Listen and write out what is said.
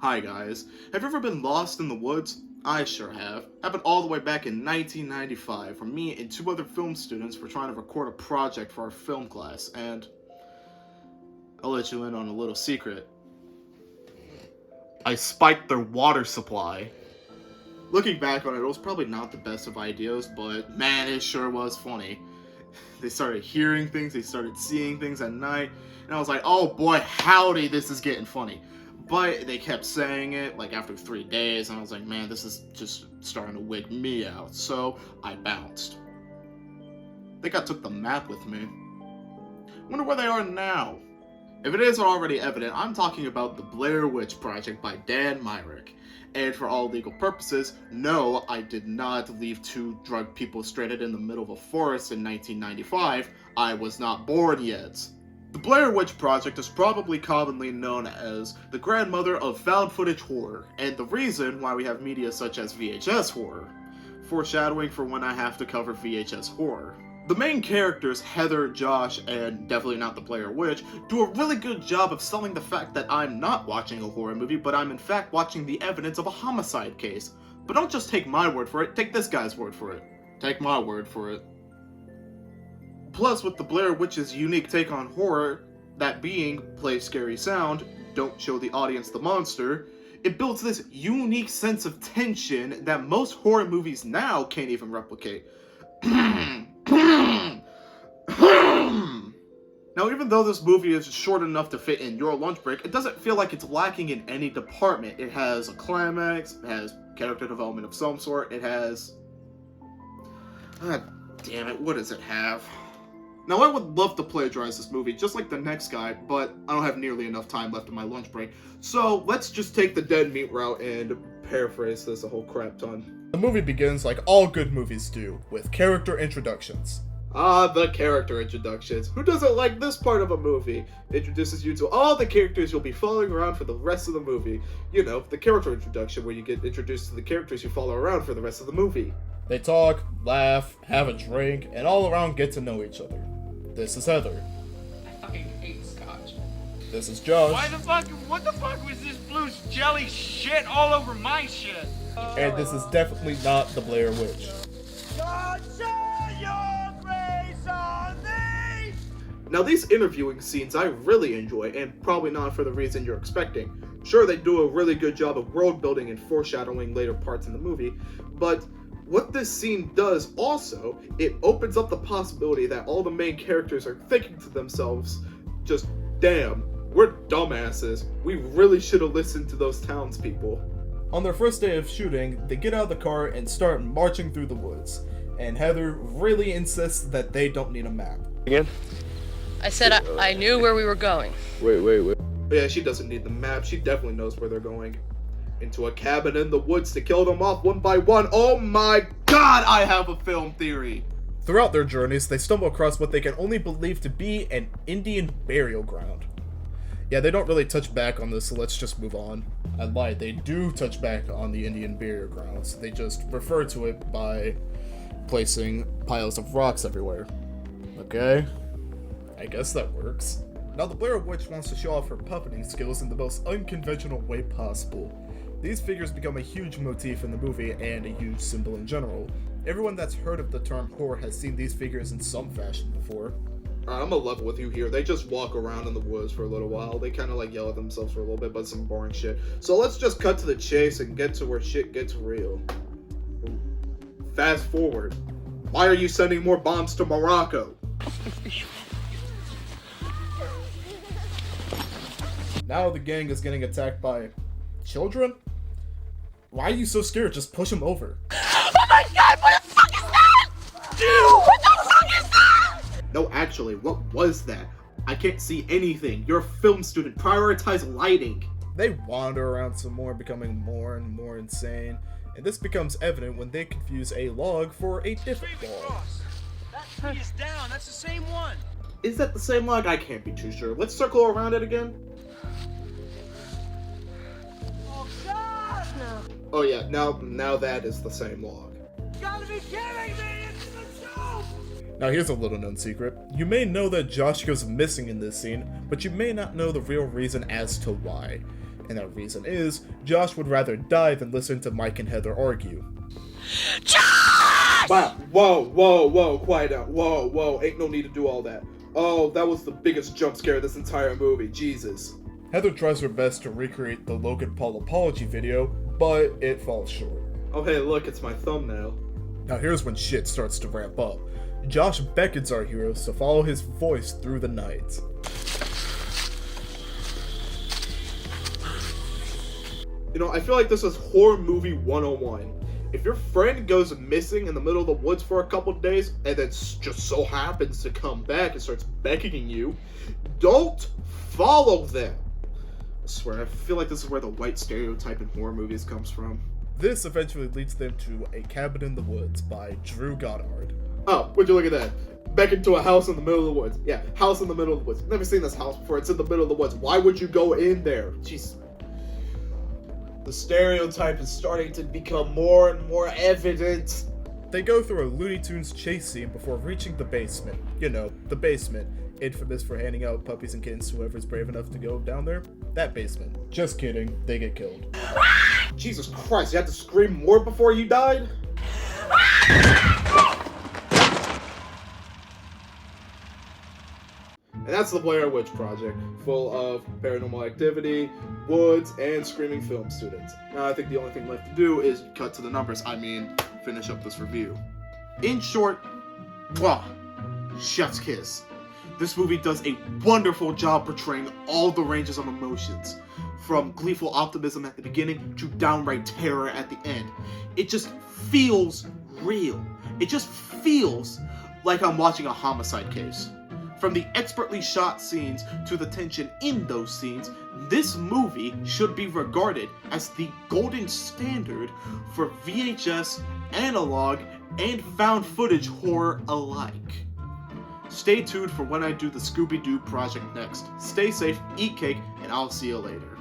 Hi guys, have you ever been lost in the woods? I sure have. Happened all the way back in 1995 when me and two other film students were trying to record a project for our film class, and I'll let you in on a little secret. I spiked their water supply. Looking back on it, it was probably not the best of ideas, but man, it sure was funny. They started hearing things, they started seeing things at night, and I was like, oh boy, howdy, this is getting funny. But they kept saying it, like after 3 days, and I was like, man, this is just starting to wig me out, so I bounced. I think I took the map with me. Wonder where they are now. If it isn't already evident, I'm talking about the Blair Witch Project by Dan Myrick. And for all legal purposes, no, I did not leave two drug people stranded in the middle of a forest in 1995. I was not born yet. The Blair Witch Project is probably commonly known as the grandmother of found footage horror, and the reason why we have media such as VHS horror. Foreshadowing for when I have to cover VHS horror. The main characters, Heather, Josh, and definitely not the Blair Witch, do a really good job of selling the fact that I'm not watching a horror movie, but I'm in fact watching the evidence of a homicide case. But don't just take my word for it, take this guy's word for it. Take my word for it. Plus, with the Blair Witch's unique take on horror, that being, play scary sound, don't show the audience the monster, it builds this unique sense of tension that most horror movies now can't even replicate. Now, even though this movie is short enough to fit in your lunch break, it doesn't feel like it's lacking in any department. It has a climax, it has character development of some sort, it has... God damn it, what does it have? Now, I would love to plagiarize this movie, just like the next guy, but I don't have nearly enough time left in my lunch break, so let's just take the dead meat route and paraphrase this a whole crap ton. The movie begins like all good movies do, with character introductions. Ah, the character introductions. Who doesn't like this part of a movie? Introduces you to all the characters you'll be following around for the rest of the movie. You know, the character introduction where you get introduced to the characters you follow around for the rest of the movie. They talk, laugh, have a drink, and all around get to know each other. This is Heather. I fucking hate scotch. This is Josh. What the fuck was this blue jelly shit all over my shit? And this is definitely not the Blair Witch. God, show your grace on me! Now, these interviewing scenes I really enjoy, and probably not for the reason you're expecting. Sure, they do a really good job of world building and foreshadowing later parts in the movie, but what this scene does also, it opens up the possibility that all the main characters are thinking to themselves, just, damn, we're dumbasses. We really should have listened to those townspeople. On their first day of shooting, they get out of the car and start marching through the woods. And Heather really insists that they don't need a map. Again? I said I knew where we were going. Wait. Yeah, she doesn't need the map. She definitely knows where they're going. Into a cabin in the woods to kill them off one by one. Oh my god, I have a film theory! Throughout their journeys, they stumble across what they can only believe to be an Indian burial ground. Yeah, they don't really touch back on this, so let's just move on. I lied, they do touch back on the Indian burial grounds. They just refer to it by placing piles of rocks everywhere. Okay, I guess that works. Now, the Blair Witch wants to show off her puppeting skills in the most unconventional way possible. These figures become a huge motif in the movie and a huge symbol in general. Everyone that's heard of the term horror has seen these figures in some fashion before. Alright, I'm gonna level with you here. They just walk around in the woods for a little while. They kind of like yell at themselves for a little bit, but some boring shit. So let's just cut to the chase and get to where shit gets real. Fast forward. Why are you sending more bombs to Morocco? Now the gang is getting attacked by children? Why are you so scared? Just push them over. Oh my god, what the fuck is that? Dude, what the fuck is that? No, actually, what was that? I can't see anything. You're a film student. Prioritize lighting. They wander around some more, becoming more and more insane. And this becomes evident when they confuse a log for a different log. That tree is down, that's the same one. Is that the same log? I can't be too sure. Let's circle around it again. Oh god! No. Oh yeah, now that is the same log. You gotta be kidding me! It's the joke! Now here's a little known secret. You may know that Josh goes missing in this scene, but you may not know the real reason as to why. And that reason is, Josh would rather die than listen to Mike and Heather argue. Josh! Wow, whoa, quiet down. Whoa, ain't no need to do all that. Oh, that was the biggest jump scare of this entire movie, Jesus. Heather tries her best to recreate the Logan Paul apology video, but it falls short. Oh hey, look, it's my thumbnail. Now here's when shit starts to ramp up. Josh beckons our heroes to follow his voice through the night. You know, I feel like this is horror movie 101. If your friend goes missing in the middle of the woods for a couple days and then just so happens to come back and starts beckoning you, don't follow them. I swear, I feel like this is where the white stereotype in horror movies comes from. This eventually leads them to A Cabin in the Woods by Drew Goddard. Oh, would you look at that? Beckon to a house in the middle of the woods. Yeah, house in the middle of the woods. Never seen this house before. It's in the middle of the woods. Why would you go in there? Jeez. The stereotype is starting to become more and more evident. They go through a Looney Tunes chase scene before reaching the basement. You know, the basement. Infamous for handing out puppies and kittens to whoever's brave enough to go down there. That basement. Just kidding, they get killed. Jesus Christ, you had to scream more before you died? And that's the Blair Witch Project, full of paranormal activity, woods, and screaming film students. Now I think the only thing left to do is Cut to the numbers, finish up this review. In short, mwah, chef's kiss. This movie does a wonderful job portraying all the ranges of emotions, from gleeful optimism at the beginning to downright terror at the end. It just feels real. It just feels like I'm watching a homicide case. From the expertly shot scenes to the tension in those scenes, this movie should be regarded as the golden standard for VHS, analog, and found footage horror alike. Stay tuned for when I do the Scooby-Doo project next. Stay safe, eat cake, and I'll see you later.